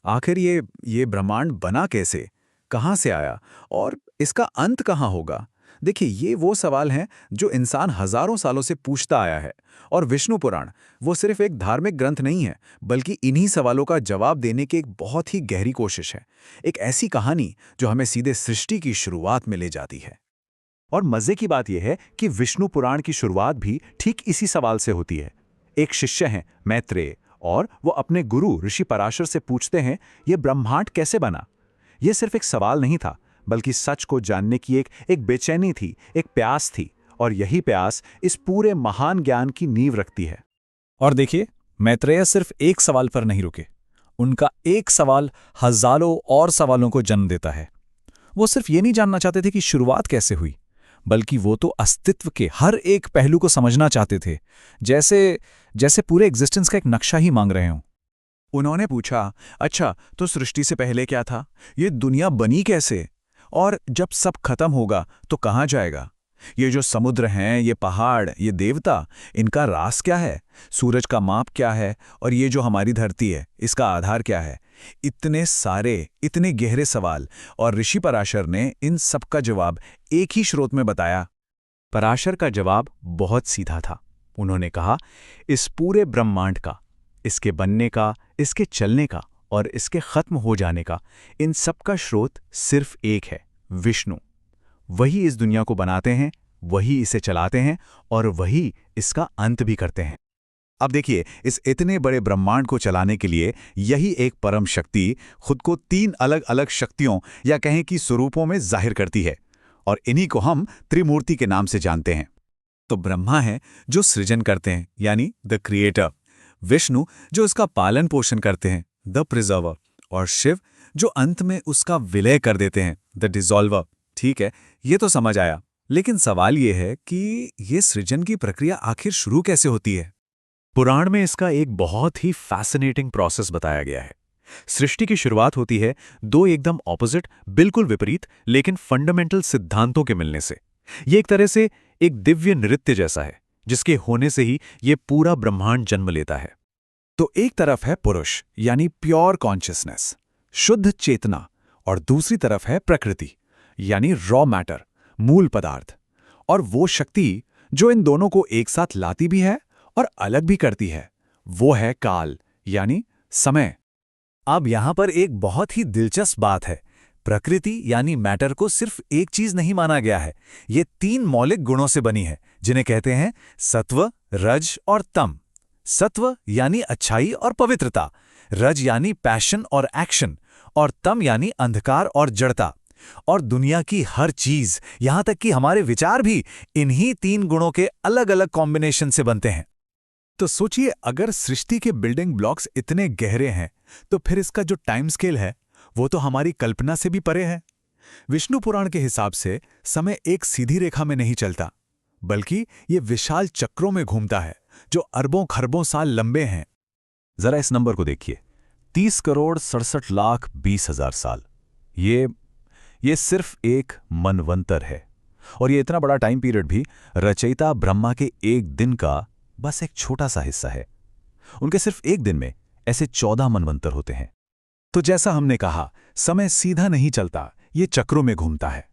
आखिर ये ब्रह्मांड बना कैसे, कहाँ से आया और इसका अंत कहाँ होगा? देखिए, ये वो सवाल हैं जो इंसान हजारों सालों से पूछता आया है। और विष्णु पुराण वो सिर्फ एक धार्मिक ग्रंथ नहीं है, बल्कि इन्हीं सवालों का जवाब देने की एक बहुत ही गहरी कोशिश है। एक ऐसी कहानी जो हमें सीधे सृष्टि की शुरुआत में ले जाती है। और मजे की बात यह है कि विष्णु पुराण की शुरुआत भी ठीक इसी सवाल से होती है। एक शिष्य हैं मैत्रेय, और वो अपने गुरु ऋषि पराशर से पूछते हैं, ये ब्रह्मांड कैसे बना। ये सिर्फ एक सवाल नहीं था, बल्कि सच को जानने की एक बेचैनी थी, एक प्यास थी। और यही प्यास इस पूरे महान ज्ञान की नींव रखती है। और देखिए, मैत्रेय सिर्फ एक सवाल पर नहीं रुके। उनका एक सवाल हजारों और सवालों को जन्म देता है। वो सिर्फ ये नहीं जानना चाहते थे कि शुरुआत कैसे हुई, बल्कि वो तो अस्तित्व के हर एक पहलू को समझना चाहते थे, जैसे जैसे पूरे एग्जिस्टेंस का एक नक्शा ही मांग रहे हों। उन्होंने पूछा, अच्छा तो सृष्टि से पहले क्या था, ये दुनिया बनी कैसे, और जब सब खत्म होगा तो कहाँ जाएगा? ये जो समुद्र हैं, ये पहाड़, ये देवता, इनका रास क्या है? सूरज का माप क्या है? और ये जो हमारी धरती है, इसका आधार क्या है? इतने सारे, इतने गहरे सवाल, और ऋषि पराशर ने इन सब का जवाब एक ही स्रोत में बताया। पराशर का जवाब बहुत सीधा था। उन्होंने कहा, इस पूरे ब्रह्मांड का, इसके बनने का, इसके चलने का और इसके खत्म हो जाने का, इन सब का स्रोत सिर्फ एक है, विष्णु। वही इस दुनिया को बनाते हैं, वही इसे चलाते हैं और वही इसका अंत भी करते हैं। अब देखिए, इस इतने बड़े ब्रह्मांड को चलाने के लिए यही एक परम शक्ति खुद को 3 अलग अलग शक्तियों या कहें कि स्वरूपों में जाहिर करती है, और इन्हीं को हम त्रिमूर्ति के नाम से जानते हैं। तो ब्रह्मा है जो सृजन करते हैं, यानी द क्रिएटर। विष्णु जो इसका पालन पोषण करते हैं, द प्रिजर्वर। और शिव जो अंत में उसका विलय कर देते हैं, द डिसॉल्वर। ठीक है, ये तो समझ आया। लेकिन सवाल ये है कि ये सृजन की प्रक्रिया आखिर शुरू कैसे होती है? पुराण में इसका एक बहुत ही फैसिनेटिंग प्रोसेस बताया गया है। सृष्टि की शुरुआत होती है दो एकदम ऑपोजिट, बिल्कुल विपरीत लेकिन फंडामेंटल सिद्धांतों के मिलने से। ये एक तरह से एक दिव्य नृत्य जैसा है, जिसके होने से ही ये पूरा ब्रह्मांड जन्म लेता है। तो एक तरफ है पुरुष, यानी प्योर कॉन्शियसनेस, शुद्ध चेतना, और दूसरी तरफ है प्रकृति, यानी रॉ मैटर, मूल पदार्थ। और वो शक्ति जो इन दोनों को एक साथ लाती भी है और अलग भी करती है, वो है काल, यानी समय। अब यहां पर एक बहुत ही दिलचस्प बात है। प्रकृति यानी मैटर को सिर्फ एक चीज नहीं माना गया है। ये 3 मौलिक गुणों से बनी है, जिन्हें कहते हैं सत्व, रज और तम। सत्व यानी अच्छाई और पवित्रता, रज यानी पैशन और एक्शन, और तम यानी अंधकार और जड़ता। और दुनिया की हर चीज, यहां तक कि हमारे विचार भी इन्हीं 3 गुणों के अलग अलग कॉम्बिनेशन से बनते हैं। तो सोचिए, अगर सृष्टि के बिल्डिंग ब्लॉक्स इतने गहरे हैं, तो फिर इसका जो टाइम स्केल है वो तो हमारी कल्पना से भी परे है। विष्णु पुराण के हिसाब से समय एक सीधी रेखा में नहीं चलता, बल्कि ये विशाल चक्रों में घूमता है, जो अरबों खरबों साल लंबे हैं। जरा इस नंबर को देखिए, 30,67,20,000 साल। ये सिर्फ एक मनवंतर है। और ये इतना बड़ा टाइम पीरियड भी रचयिता ब्रह्मा के एक दिन का बस एक छोटा सा हिस्सा है। उनके सिर्फ एक दिन में ऐसे 14 मनवंतर होते हैं। तो जैसा हमने कहा, समय सीधा नहीं चलता, ये चक्रों में घूमता है।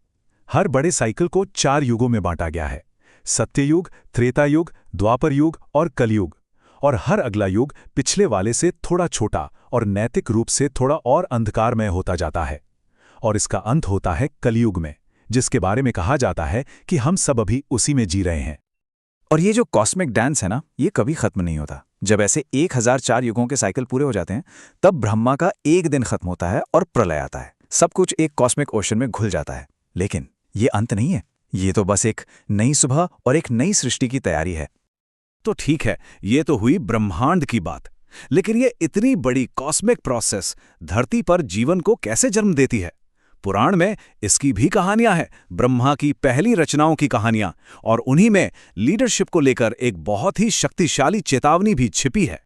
हर बड़े साइकिल को 4 युगों में बांटा गया है, सत्ययुग, त्रेता युग, द्वापर युग और कलयुग। और हर अगला युग पिछले वाले से थोड़ा छोटा और नैतिक रूप से थोड़ा और अंधकारमय होता जाता है। और इसका अंत होता है कलयुग में, जिसके बारे में कहा जाता है कि हम सब अभी उसी में जी रहे हैं। और ये जो कॉस्मिक डांस है ना, ये कभी खत्म नहीं होता। जब ऐसे 1004 युगों के साइकिल पूरे हो जाते हैं, तब ब्रह्मा का एक दिन खत्म होता है और प्रलय आता है। सब कुछ एक कॉस्मिक ओशन में घुल जाता है। लेकिन ये अंत नहीं है, ये तो बस एक नई सुबह और एक नई सृष्टि की तैयारी है। तो ठीक है, ये तो हुई ब्रह्मांड की बात, लेकिन ये इतनी बड़ी कॉस्मिक प्रोसेस धरती पर जीवन को कैसे जन्म देती है? पुराण में इसकी भी कहानियां हैं, ब्रह्मा की पहली रचनाओं की कहानियां, और उन्हीं में लीडरशिप को लेकर एक बहुत ही शक्तिशाली चेतावनी भी छिपी है।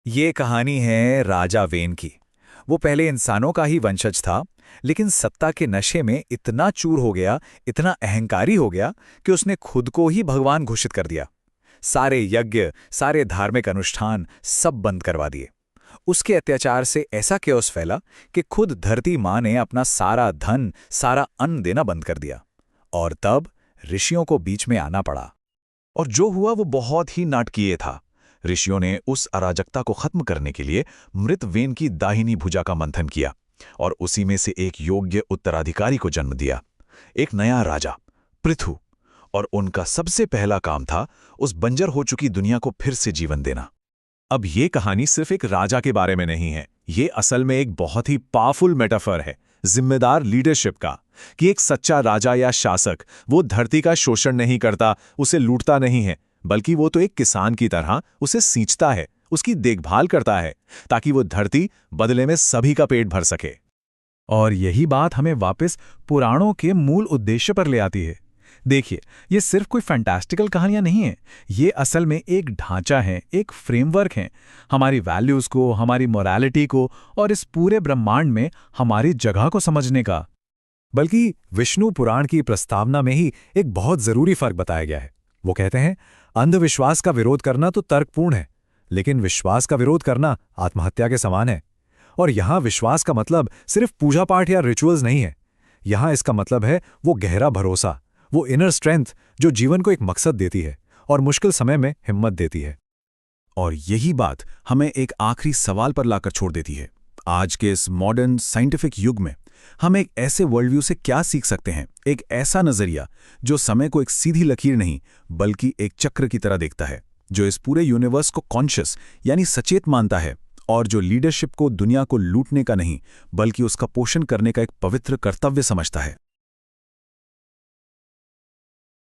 ये कहानी है राजा वेन की। वो पहले इंसानों का ही वंशज था, लेकिन सत्ता के नशे में इतना चूर हो गया, इतना अहंकारी हो गया कि उसने खुद को ही भगवान घोषित कर दिया। सारे यज्ञ, सारे धार्मिक अनुष्ठान सब बंद करवा दिए। उसके अत्याचार से ऐसा केओस फैला कि खुद धरती माँ ने अपना सारा धन, सारा अन्न देना बंद कर दिया। और तब ऋषियों को बीच में आना पड़ा। और जो हुआ वो बहुत ही नाटकीय था। ऋषियों ने उस अराजकता को खत्म करने के लिए मृत वेन की दाहिनी भुजा का मंथन किया और उसी में से एक योग्य उत्तराधिकारी को जन्म दिया, एक नया राजा पृथु। और उनका सबसे पहला काम था उस बंजर हो चुकी दुनिया को फिर से जीवन देना। अब ये कहानी सिर्फ एक राजा के बारे में नहीं है, ये असल में एक बहुत ही पावरफुल मेटाफर है जिम्मेदार लीडरशिप का, कि एक सच्चा राजा या शासक वो धरती का शोषण नहीं करता, उसे लूटता नहीं है, बल्कि वो तो एक किसान की तरह उसे सींचता है, उसकी देखभाल करता है, ताकि वो धरती बदले में सभी का पेट भर सके। और यही बात हमें वापस पुराणों के मूल उद्देश्य पर ले आती है। देखिए, ये सिर्फ कोई फैंटास्टिकल कहानियां नहीं है, ये असल में एक ढांचा है, एक फ्रेमवर्क है हमारी वैल्यूज को, हमारी मोरालिटी को और इस पूरे ब्रह्मांड में हमारी जगह को समझने का। बल्कि विष्णु पुराण की प्रस्तावना में ही एक बहुत जरूरी फर्क बताया गया है। वो कहते हैं, अंधविश्वास का विरोध करना तो तर्कपूर्ण है, लेकिन विश्वास का विरोध करना आत्महत्या के समान है। और यहां विश्वास का मतलब सिर्फ पूजा पाठ या रिचुअल्स नहीं है, यहां इसका मतलब है वो गहरा भरोसा, वो इनर स्ट्रेंथ जो जीवन को एक मकसद देती है और मुश्किल समय में हिम्मत देती है। और यही बात हमें एक आखिरी सवाल पर लाकर छोड़ देती है। आज के इस मॉडर्न साइंटिफिक युग में हम एक ऐसे वर्ल्ड व्यू से क्या सीख सकते हैं, एक ऐसा नजरिया जो समय को एक सीधी लकीर नहीं बल्कि एक चक्र की तरह देखता है, जो इस पूरे यूनिवर्स को कॉन्शियस यानी सचेत मानता है और जो लीडरशिप को दुनिया को लूटने का नहीं बल्कि उसका पोषण करने का एक पवित्र कर्तव्य समझता है।